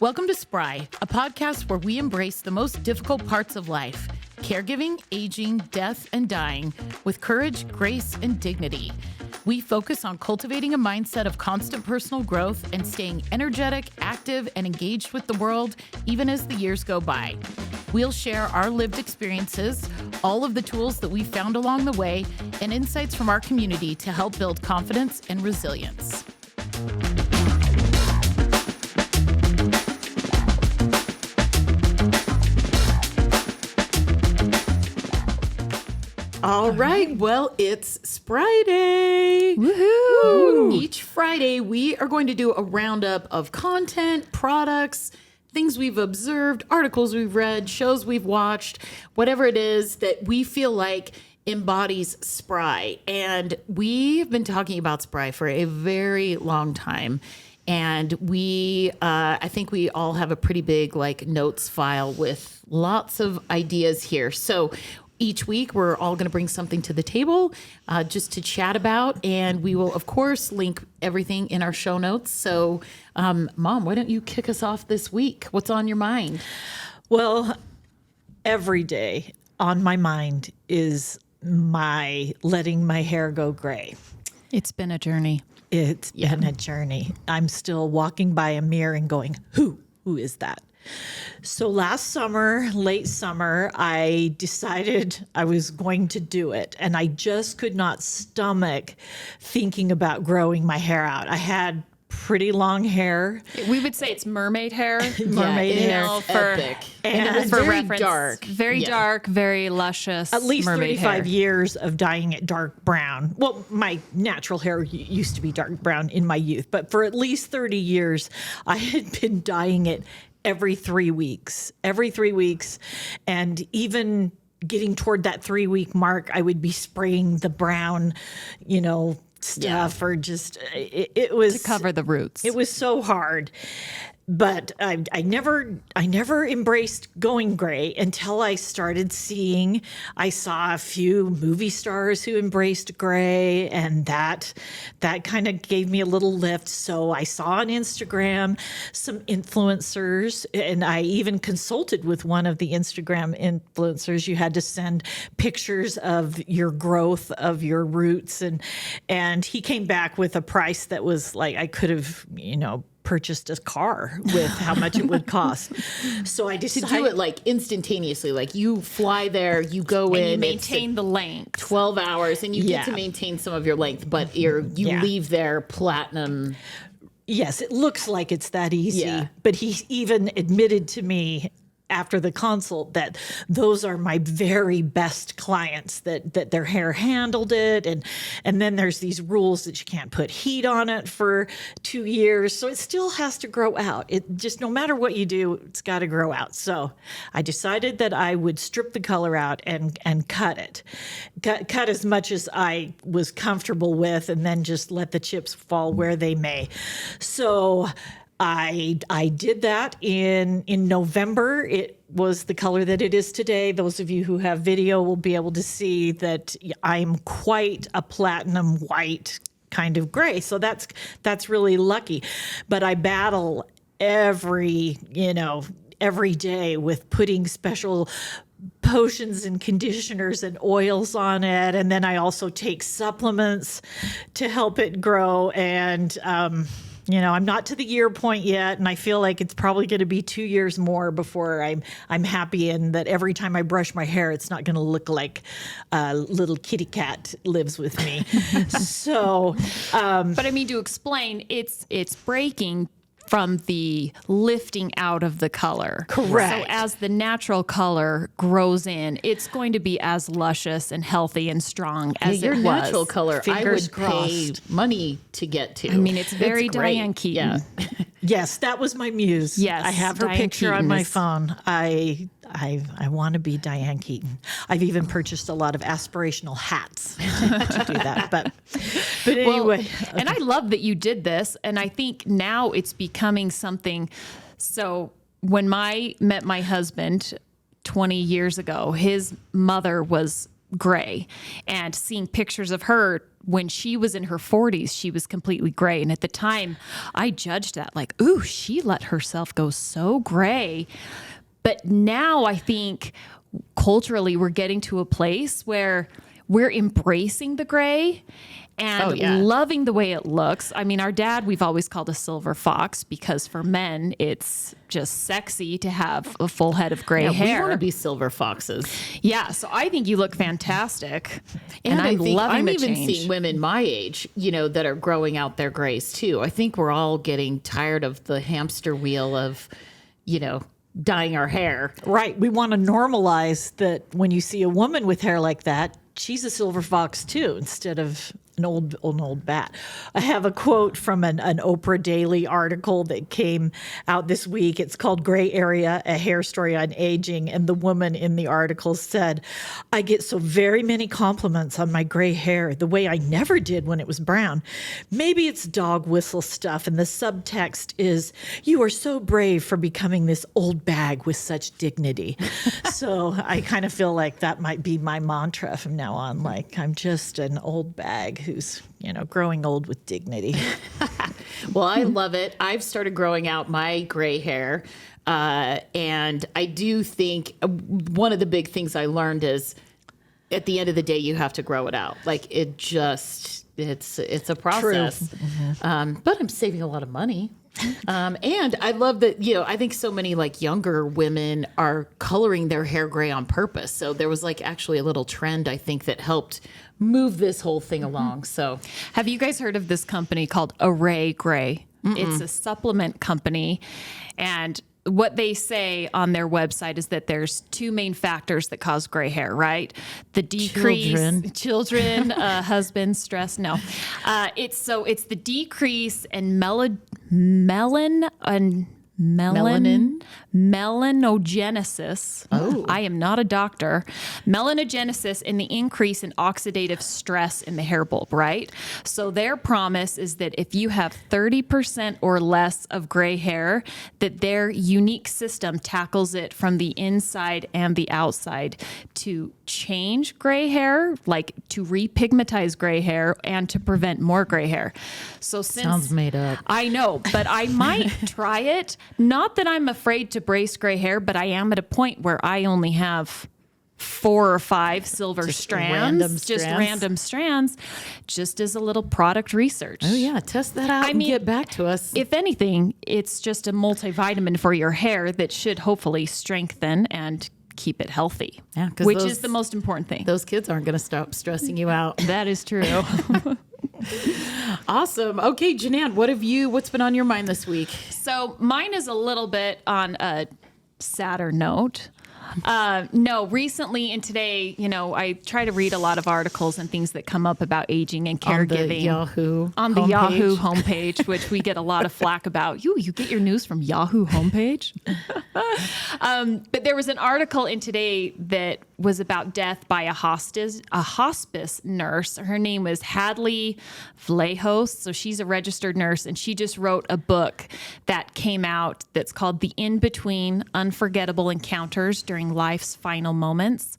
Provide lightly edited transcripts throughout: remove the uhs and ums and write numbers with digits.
Welcome to Spry, a podcast where we embrace the most difficult parts of life, caregiving, aging, death, and dying, with courage, grace, and dignity. We focus on cultivating a mindset of constant personal growth and staying energetic, active, and engaged with the world, even as the years go by. We'll share our lived experiences, all of the tools that we found along the way, and insights from our community to help build confidence and resilience. All right, well, it's Spryday. Woohoo! Each Friday, we are going to do a roundup of content, products, things we've observed, articles we've read, shows we've watched, whatever it is that we feel like embodies Spry. And we've been talking about Spry for a very long time. And I think we all have a pretty big notes file with lots of ideas here. So each week, we're all going to bring something to the table just to chat about. And we will, of course, link everything in our show notes. So, Mom, why don't you kick us off this week? What's on your mind? Well, every day on my mind is my letting my hair go gray. It's been a journey. It's been a journey. I'm still walking by a mirror and going, who is that? So last summer, late summer, I decided I was going to do it. And I just could not stomach thinking about growing my hair out. I had pretty long hair. We would say it's mermaid hair. Mermaid hair. Epic. And it was for very reference, dark. Very dark, very luscious. At least mermaid 35 hair. years of dyeing it dark brown. Well, my natural hair used to be dark brown in my youth, but for at least 30 years, I had been dyeing it every 3 weeks. And even getting toward that 3-week mark, I would be spraying the brown, stuff or just, it was To cover the roots. It was so hard. But I never embraced going gray until I started seeing. I saw a few movie stars who embraced gray, and that kind of gave me a little lift. So I saw on Instagram some influencers, and I even consulted with one of the Instagram influencers. You had to send pictures of your growth of your roots, and he came back with a price that was like I could have, purchased a car with how much it would cost. So I decided To do it instantaneously, you fly there, you go in, and you maintain the length. 12 hours, and you get to maintain some of your length, but you leave there platinum. Yes, it looks like it's that easy. Yeah. But he even admitted to me after the consult that those are my very best clients, that their hair handled it. And then there's these rules that you can't put heat on it for 2 years. So it still has to grow out. It just, no matter what you do, it's got to grow out. So I decided that I would strip the color out and cut it. Cut as much as I was comfortable with, and then just let the chips fall where they may. So I did that in November. It was the color that it is today. Those of you who have video will be able to see that I'm quite a platinum white kind of gray. So that's really lucky. But I battle every day with putting special potions and conditioners and oils on it. And then I also take supplements to help it grow. And, I'm not to the year point yet, and I feel like it's probably going to be 2 years more before I'm happy, and that every time I brush my hair, it's not going to look like a little kitty cat lives with me. So, But to explain, it's breaking from the lifting out of the color. Correct. So as the natural color grows in, it's going to be as luscious and healthy and strong as your it was. natural color, Fingers I would pay crossed. money to get to. It's very great. Diane Keaton. Yeah. Yes, that was my muse. Yes, I have her Diane picture on Keaton my is- phone. I want to be Diane Keaton. I've even purchased a lot of aspirational hats to do that. But anyway. And I love that you did this. And I think now it's becoming something. So when I met my husband 20 years ago, his mother was gray, and seeing pictures of her when she was in her 40s, she was completely gray. And at the time I judged that like, ooh, she let herself go so gray. But now I think culturally we're getting to a place where we're embracing the gray and loving the way it looks. I mean, our dad, we've always called a silver fox because for men, it's just sexy to have a full head of gray hair. We want to be silver foxes. Yeah, so I think you look fantastic. And I'm loving the change. I'm even seeing women my age, that are growing out their grays too. I think we're all getting tired of the hamster wheel of, dyeing our hair. Right. We want to normalize that when you see a woman with hair like that, she's a silver fox too, instead of an old bat. I have a quote from an Oprah Daily article that came out this week. It's called Gray Area, a hair story on aging. And the woman in the article said, I get so very many compliments on my gray hair, the way I never did when it was brown. Maybe it's dog whistle stuff. And the subtext is, you are so brave for becoming this old bag with such dignity. So I kind of feel like that might be my mantra from now on. Like, I'm just an old bag who's, growing old with dignity. Well, I love it. I've started growing out my gray hair. And I do think one of the big things I learned is at the end of the day, you have to grow it out. Like it's a process. But I'm saving a lot of money. And I love that, I think so many like younger women are coloring their hair gray on purpose. So there was like actually a little trend, I think, that helped move this whole thing along. So have you guys heard of this company called Arey Gray? It's a supplement company. And what they say on their website is that there's two main factors that cause gray hair, right? The decrease, children, husband, stress. No, it's the decrease in melanogenesis. Oh. I am not a doctor. Melanogenesis and the increase in oxidative stress in the hair bulb, right? So their promise is that if you have 30% or less of gray hair, that their unique system tackles it from the inside and the outside to change gray hair, like to repigmentize gray hair and to prevent more gray hair. So sounds made up. I know, but I might try it. Not that I'm afraid to brace gray hair, but I am at a point where I only have 4 or 5 silver strands, random strands, just as a little product research. Oh yeah, test that out and get back to us. If anything, it's just a multivitamin for your hair that should hopefully strengthen and keep it healthy, which is the most important thing. Those kids aren't going to stop stressing you out. That is true. Awesome. Okay, Janaan, what's been on your mind this week? So mine is a little bit on a sadder note. No, recently and today, I try to read a lot of articles and things that come up about aging and caregiving on the Yahoo homepage, which we get a lot of flack about. You get your news from Yahoo homepage. But there was an article in today that was about death by a hospice nurse. Her name was Hadley Vlahos. So she's a registered nurse, and she just wrote a book that came out that's called The In-Between: Unforgettable Encounters During Life's Final Moments.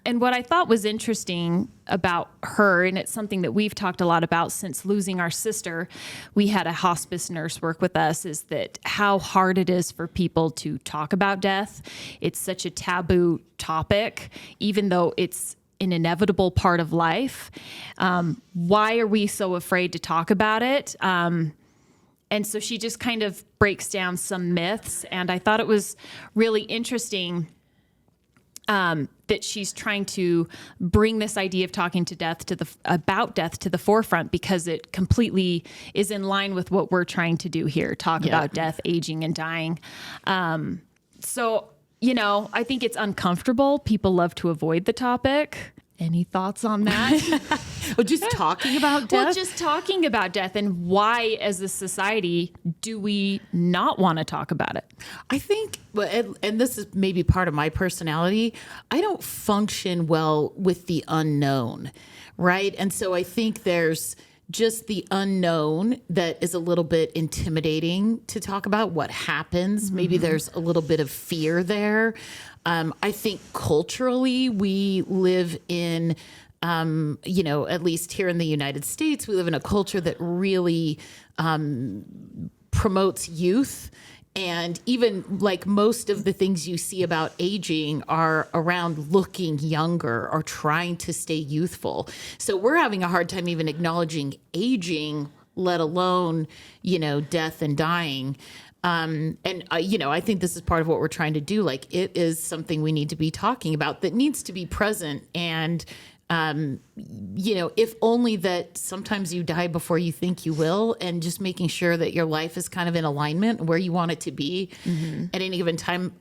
And what I thought was interesting about her, and it's something that we've talked a lot about since losing our sister, we had a hospice nurse work with us, is that how hard it is for people to talk about death. It's such a taboo topic, even though it's an inevitable part of life. Why are we so afraid to talk about it? And so she just kind of breaks down some myths, and I thought it was really interesting that she's trying to bring this idea of talking about death to the forefront, because it completely is in line with what we're trying to do here, talk about death, aging, and dying. So, I think it's uncomfortable. People love to avoid the topic. Any thoughts on that? Well, just talking about death? Well, just talking about death, and why, as a society, do we not want to talk about it? I think, and this is maybe part of my personality, I don't function well with the unknown, right? And so I think there's just the unknown that is a little bit intimidating to talk about what happens. Maybe there's a little bit of fear there. I think culturally we live in, at least here in the United States, we live in a culture that really promotes youth. And even like most of the things you see about aging are around looking younger or trying to stay youthful. So we're having a hard time even acknowledging aging, let alone, death and dying. I think this is part of what we're trying to do. Like, it is something we need to be talking about that needs to be present. And, if only that sometimes you die before you think you will, and just making sure that your life is kind of in alignment where you want it to be at any given time.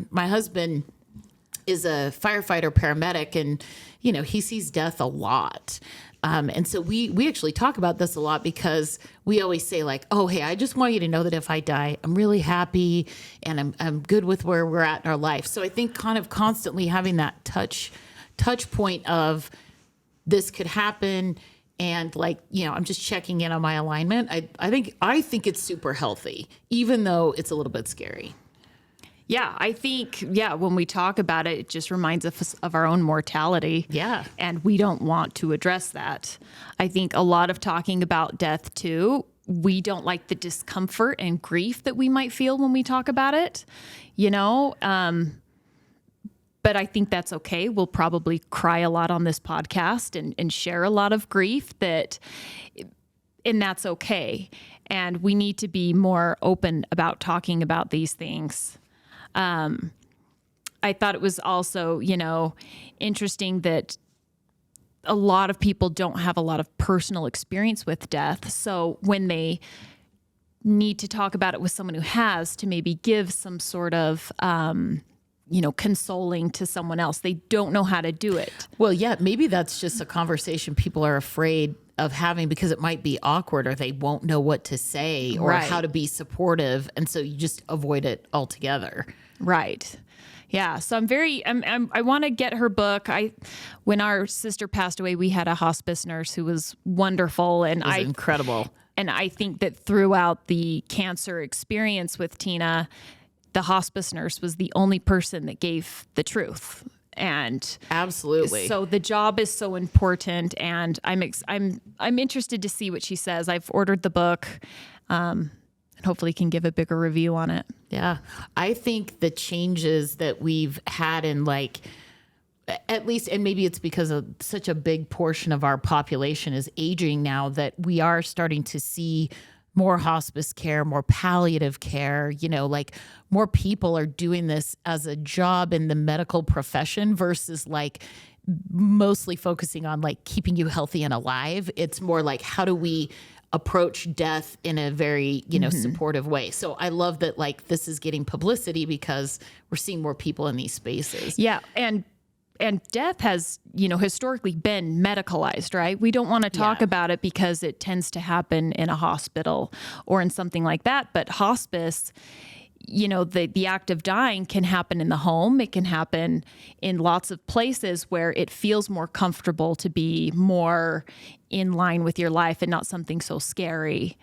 My husband is a firefighter paramedic, and, he sees death a lot. And so we actually talk about this a lot, because we always say like, oh, hey, I just want you to know that if I die, I'm really happy and I'm good with where we're at in our life. So I think kind of constantly having that touch point of this could happen. And like, I'm just checking in on my alignment. I think it's super healthy, even though it's a little bit scary. Yeah, I think, when we talk about it, it just reminds us of our own mortality. Yeah. And we don't want to address that. I think a lot of talking about death too, we don't like the discomfort and grief that we might feel when we talk about it, but I think that's okay. We'll probably cry a lot on this podcast and share a lot of grief, and that's okay. And we need to be more open about talking about these things. I thought it was also, interesting that a lot of people don't have a lot of personal experience with death. So when they need to talk about it with someone who has, to maybe give some sort of, consoling to someone else, they don't know how to do it. Well, yeah, maybe that's just a conversation people are afraid of having because it might be awkward, or they won't know what to say or how to be supportive. And so you just avoid it altogether. Right. Yeah. So I want to get her book. When our sister passed away, we had a hospice nurse who was wonderful. And incredible. And I think that throughout the cancer experience with Tina, the hospice nurse was the only person that gave the truth. And absolutely. So the job is so important, and I'm interested to see what she says. I've ordered the book, and hopefully can give a bigger review on it. Yeah. I think the changes that we've had in, like, at least, and maybe it's because of such a big portion of our population is aging now, that we are starting to see more hospice care, more palliative care, like more people are doing this as a job in the medical profession versus like mostly focusing on like keeping you healthy and alive. It's more like, how do we approach death in a very, supportive way? So I love that, like, this is getting publicity because we're seeing more people in these spaces. Yeah. And death has, historically been medicalized, right? We don't want to talk about it because it tends to happen in a hospital or in something like that. But hospice, the act of dying can happen in the home. It can happen in lots of places where it feels more comfortable to be more in line with your life and not something so scary.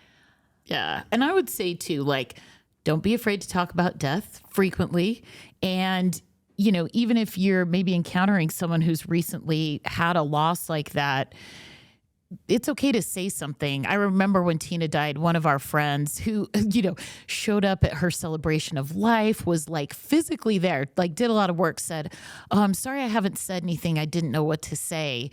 Yeah. And I would say too, like, don't be afraid to talk about death frequently. And even if you're maybe encountering someone who's recently had a loss like that, it's okay to say something. I remember when Tina died, one of our friends who, showed up at her celebration of life, was like physically there, like did a lot of work, said, "Oh, I'm sorry I haven't said anything. I didn't know what to say."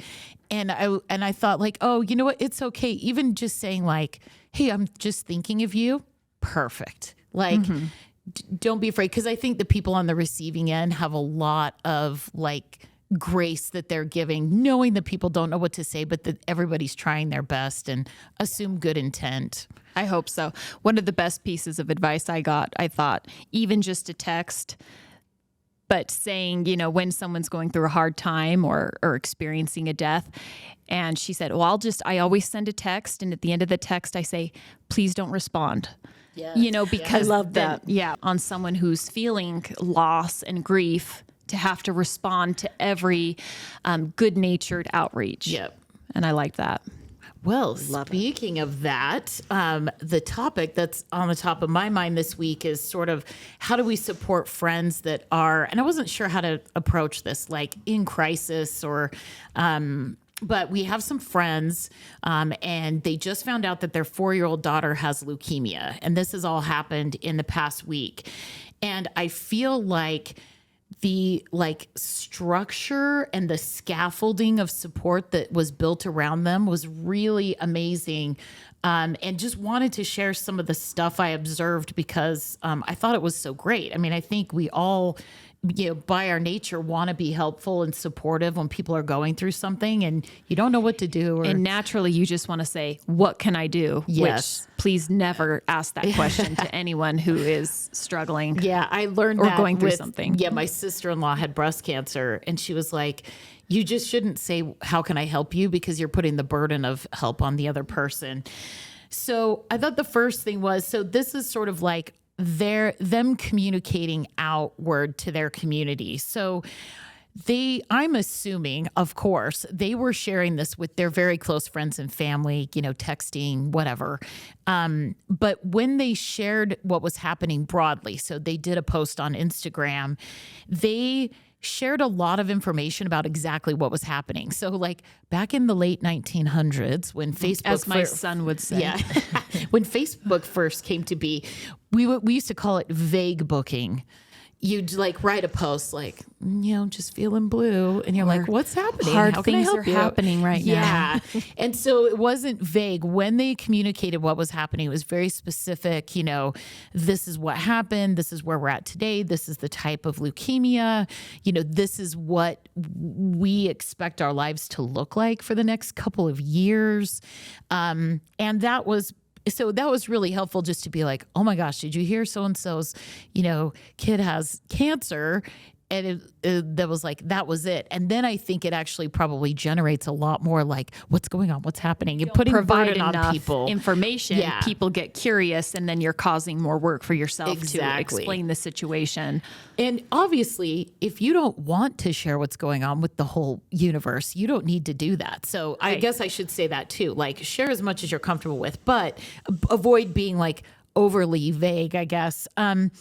And I thought like, oh, you know what? It's okay. Even just saying like, "Hey, I'm just thinking of you." Perfect. Like, don't be afraid, because I think the people on the receiving end have a lot of like grace that they're giving, knowing that people don't know what to say, but that everybody's trying their best and assume good intent. I hope so. One of the best pieces of advice I got, I thought, even just a text, but saying, when someone's going through a hard time or experiencing a death. And she said, well, I always send a text. And at the end of the text, I say, please don't respond. Yes. Because I love that. On someone who's feeling loss and grief, to have to respond to every good-natured outreach. Yep. And I like that. Well, speaking of that, the topic that's on the top of my mind this week is sort of how do we support friends that are, and I wasn't sure how to approach this, like in crisis or, but we have some friends and they just found out that their 4-year-old daughter has leukemia. And this has all happened in the past week. And I feel like the structure and the scaffolding of support that was built around them was really amazing. And just wanted to share some of the stuff I observed because I thought it was so great. I mean, I think we all, by our nature, want to be helpful and supportive when people are going through something and you don't know what to do. And naturally, you just want to say, what can I do? Yes. Which please never ask that question to anyone who is struggling. Yeah, I learned or that going through with, something. Yeah, my sister-in-law had breast cancer and she was like, you just shouldn't say, how can I help you? Because you're putting the burden of help on the other person. So I thought the first thing was, so this is sort of like them communicating outward to their community. So I'm assuming, of course, they were sharing this with their very close friends and family, texting, whatever. But when they shared what was happening broadly, so they did a post on Instagram, they shared a lot of information about exactly what was happening. So like back in the late 1900s when Facebook, as my son would say, yeah, when Facebook first came to be, we used to call it vague booking. You'd like write a post like, just feeling blue. And you're like, what's happening? Hard How can I things help are you? happening right now. Yeah. And so it wasn't vague. When they communicated what was happening, it was very specific. This is what happened. This is where we're at today. This is the type of leukemia. This is what we expect our lives to look like for the next couple of years. And that was really helpful just to be like, oh my gosh, did you hear so-and-so's, kid has cancer? And that was it. And then I think it actually probably generates a lot more like, what's going on? What's happening? And putting provide burden on enough people. information, Yeah. people get curious, and then you're causing more work for yourself to Exactly. explain the situation. And obviously, if you don't want to share what's going on with the whole universe, you don't need to do that. So I guess I should say that too. Like, share as much as you're comfortable with, but avoid being like overly vague, I guess. And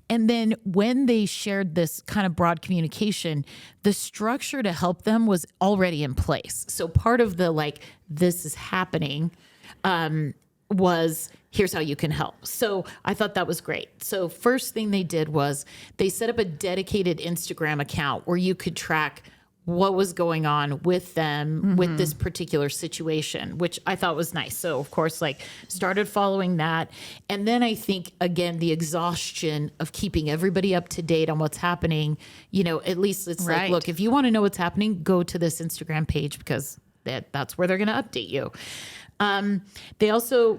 then when they shared this kind of broad communication, the structure to help them was already in place. So part of the like, this is happening, was here's how you can help. So I thought that was great. So first thing they did was they set up a dedicated Instagram account where you could track what was going on with them with this particular situation, which I thought was nice. So of course, like started following that. And then I think, again, the exhaustion of keeping everybody up to date on what's happening, at least it's like, Right. look, if you want to know what's happening, go to this Instagram page because that's where they're going to update you. They also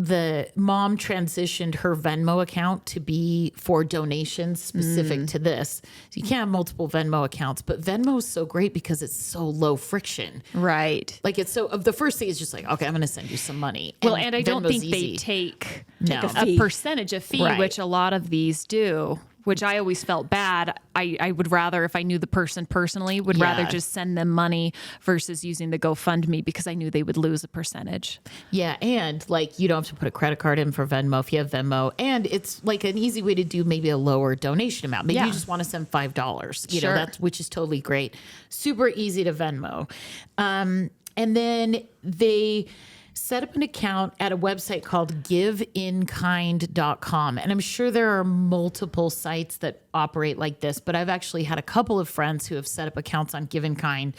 the mom transitioned her Venmo account to be for donations specific to this. So you can't have multiple Venmo accounts, but Venmo is so great because it's so low friction. Right. Like it's so, the first thing is just like, okay, I'm going to send you some money. Well, and I don't Venmo's think easy. they take No. a percentage of fee, Right. which a lot of these do, which I always felt bad. I would rather, if I knew the person personally, would rather just send them money versus using the GoFundMe because I knew they would lose a percentage. Yeah, and you don't have to put a credit card in for Venmo if you have Venmo, and it's like an easy way to do maybe a lower donation amount. Maybe you just want to send $5, Sure. which is totally great. Super easy to Venmo. And then they set up an account at a website called giveinkind.com. And I'm sure there are multiple sites that operate like this, but I've actually had a couple of friends who have set up accounts on Give in Kind,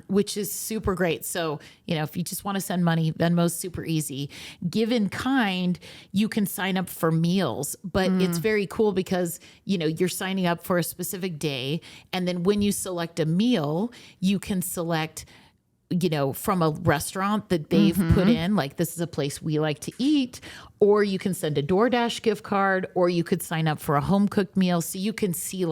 which is super great. So, if you just want to send money, Venmo's super easy. Give in Kind, you can sign up for meals, but it's very cool because, you're signing up for a specific day. And then when you select a meal, you can select from a restaurant that they've put in, like this is a place we like to eat, or you can send a DoorDash gift card, or you could sign up for a home cooked meal. So you can see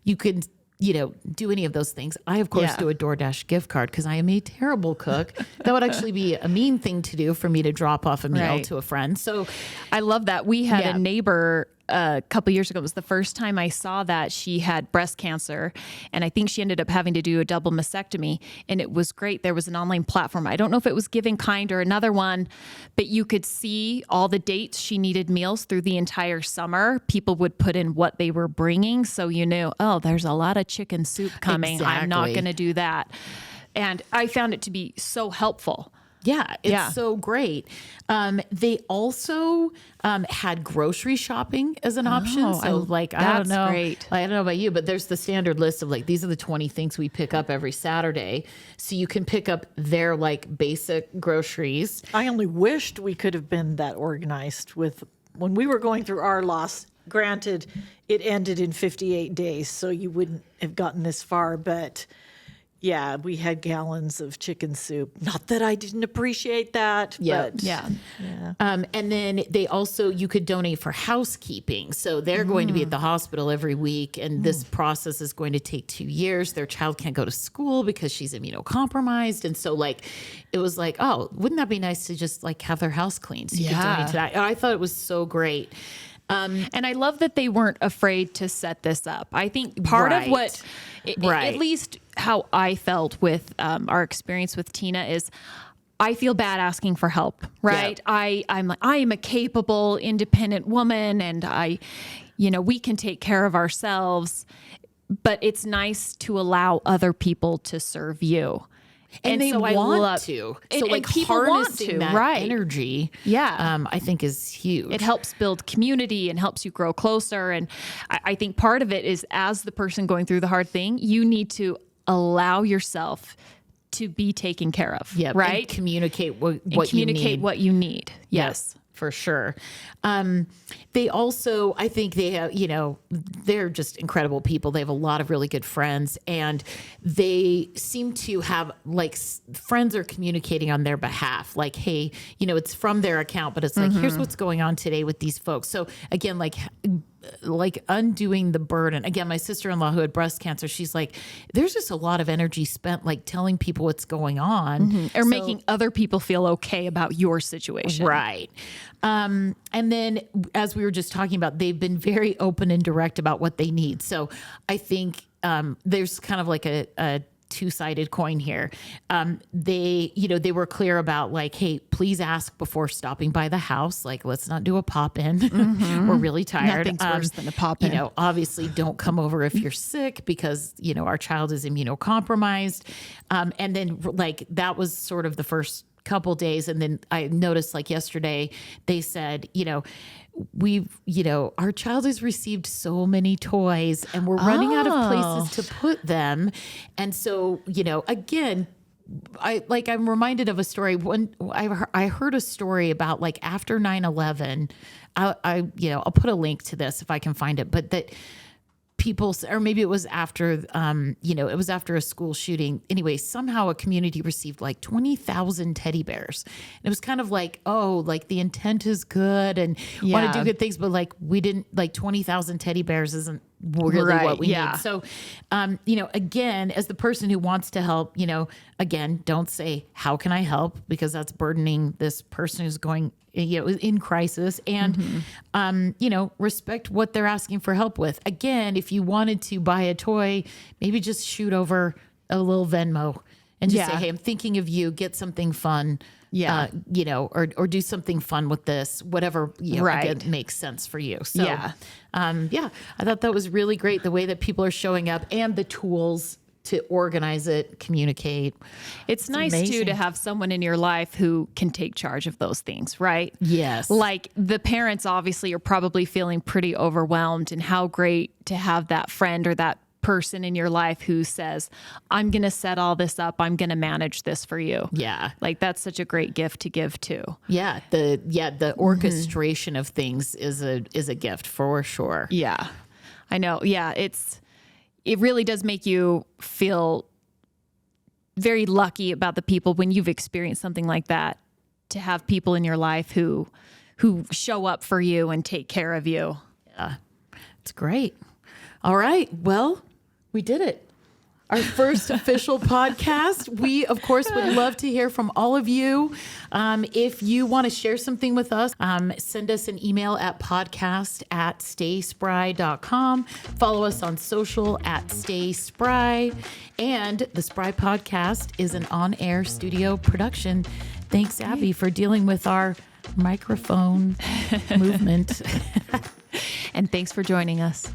you can, do any of those things. I, of course, do a DoorDash gift card because I am a terrible cook. That would actually be a mean thing to do for me to drop off a meal to a friend. So I love that. We had a neighbor a couple years ago. It was the first time I saw that she had breast cancer, and I think she ended up having to do a double mastectomy, and it was great. There was an online platform. I don't know if it was Giving Kind or another one, but you could see all the dates she needed meals through the entire summer. People would put in what they were bringing, so you knew, oh, there's a lot of chicken soup coming. I'm not going to do that. And I found it to be so helpful. Yeah, it's so great. They also had grocery shopping as an option. So like, I don't know. Great. I don't know about you, but there's the standard list of like, these are the 20 things we pick up every Saturday. So you can pick up their like basic groceries. I only wished we could have been that organized with when we were going through our loss. Granted, it ended in 58 days, so you wouldn't have gotten this far, but yeah, we had gallons of chicken soup. Not that I didn't appreciate that, but Yeah. And then they also, you could donate for housekeeping. So they're going to be at the hospital every week, and this process is going to take 2 years. Their child can't go to school because she's immunocompromised. And so like, it was like, oh, wouldn't that be nice to just like have their house cleaned? So you could donate to that. I thought it was so great. And I love that they weren't afraid to set this up. I think part of what, at least how I felt with our experience with Tina is, I feel bad asking for help, right? Yep. I'm like, I am a capable, independent woman, and we can take care of ourselves. But it's nice to allow other people to serve you. And they so want to. So like people want harnessing to, that right. energy, I think is huge. It helps build community and helps you grow closer. And I think part of it is, as the person going through the hard thing, you need to allow yourself to be taken care of, right? And communicate what you need. Yes. For sure. They also, I think they have, they're just incredible people. They have a lot of really good friends, and they seem to have like friends are communicating on their behalf. Like, hey, it's from their account, but it's like, here's what's going on today with these folks. So again, like undoing the burden. Again, my sister-in-law who had breast cancer, she's like, there's just a lot of energy spent like telling people what's going on. Or making other people feel okay about your situation. Right. And then as we were just talking about, they've been very open and direct about what they need. So I think there's kind of like a two-sided coin here. They were clear about like, hey, please ask before stopping by the house. Like, let's not do a pop-in. We're really tired. Nothing's worse than a pop-in. Obviously don't come over if you're sick because, our child is immunocompromised. And then like, that was sort of the first couple days. And then I noticed like yesterday, they said, our child has received so many toys and we're running out of places to put them. And so, again, I'm reminded of a story when I heard a story about like after 9/11, I'll put a link to this if I can find it, but that people, or maybe it was after, it was after a school shooting. Anyway, somehow a community received like 20,000 teddy bears. And it was kind of like, oh, like the intent is good and want to do good things, but like we didn't, like 20,000 teddy bears isn't really what we need. So, again, as the person who wants to help, again, don't say, how can I help? Because that's burdening this person who's going, in crisis, and, respect what they're asking for help with. Again, if you wanted to buy a toy, maybe just shoot over a little Venmo and just say, hey, I'm thinking of you, get something fun. Or do something fun with this, whatever, again, makes sense for you. So, I thought that was really great, the way that people are showing up and the tools to organize it, communicate. It's nice too to have someone in your life who can take charge of those things, right? Yes. Like the parents obviously are probably feeling pretty overwhelmed, and how great to have that friend or that person in your life who says, I'm going to set all this up. I'm going to manage this for you. Yeah. Like that's such a great gift to give too. Yeah. The orchestration of things is a gift for sure. Yeah. I know. Yeah. It really does make you feel very lucky about the people when you've experienced something like that, to have people in your life who show up for you and take care of you. Yeah. It's great. All right. Well, we did it. our first official podcast. We, of course, would love to hear from all of you. If you want to share something with us, send us an email at podcast@stayspry.com. Follow us on social @stayspry. And the Spry Podcast is an on-air studio production. Thanks, Abby, for dealing with our microphone movement. And thanks for joining us.